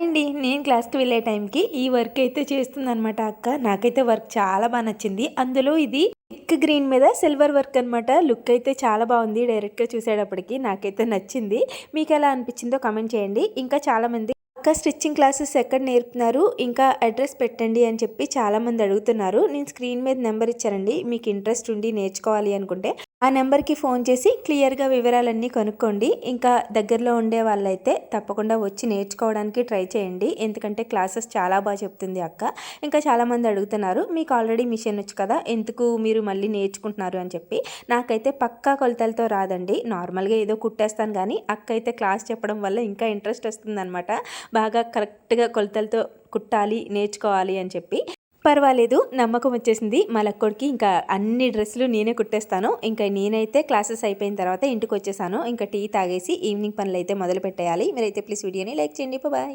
అండి నేను క్లాస్‌కి వెళ్ళే టైంకి ఈ వర్క్ అయితే చేస్తుందనమాట అక్క. నాకైతే వర్క్ చాలా బా నచ్చింది. అందులో ఇది థిక్ గ్రీన్ మీద సిల్వర్ వర్క్ అనమాట. లుక్ అయితే చాలా బావుంది. డైరెక్ట్‌గా చూసేటప్పటికి నాకైతే నచ్చింది. మీకెలా అనిపించిందో కామెంట్ చేయండి. ఇంకా చాలామంది అక్క స్టిచ్చింగ్ క్లాసెస్ ఎక్కడ నేర్పుతున్నారు? ఇంకా అడ్రస్ పెట్టండి అని చెప్పి చాలామంది అడుగుతున్నారు. నేను స్క్రీన్ మీద నెంబర్ ఇచ్చానండి. మీకు ఇంట్రెస్ట్ ఉండి నేర్చుకోవాలి అనుకుంటే ఆ నెంబర్‌కి ఫోన్ చేసి క్లియర్‌గా వివరాలన్నీ కనుక్కోండి. ఇంకా దగ్గరలో ఉండే వాళ్ళైతే తప్పకుండా వచ్చి నేర్చుకోవడానికి ట్రై చేయండి. ఎందుకంటే క్లాసెస్ చాలా బాగా చెప్తుంది అక్క. ఇంకా చాలామంది అడుగుతున్నారు, మీకు ఆల్రెడీ మిషన్ వచ్చు కదా, ఎందుకు మీరు మళ్ళీ నేర్చుకుంటున్నారు అని చెప్పి. నాకైతే పక్కా కొలతలతో రాదండి. నార్మల్‌గా ఏదో కుట్టేస్తాను కానీ అక్క అయితే క్లాస్ చెప్పడం వల్ల ఇంకా ఇంట్రెస్ట్ వస్తుందనమాట. బాగా కరెక్ట్‌గా కొలతలతో కుట్టాలి, నేర్చుకోవాలి అని చెప్పి. పర్వాలేదు, నమ్మకం వచ్చేసింది. మా లక్కోడికి ఇంకా అన్ని డ్రెస్సులు నేనే కుట్టేస్తాను. ఇంకా నేనైతే క్లాసెస్ అయిపోయిన తర్వాత ఇంటికొచ్చేసాను. ఇంకా టీ తాగేసి ఈవినింగ్ పనులైతే మొదలు పెట్టేయాలి. మీరైతే ప్లీజ్ వీడియోని లైక్ చేయండి. బాయ్.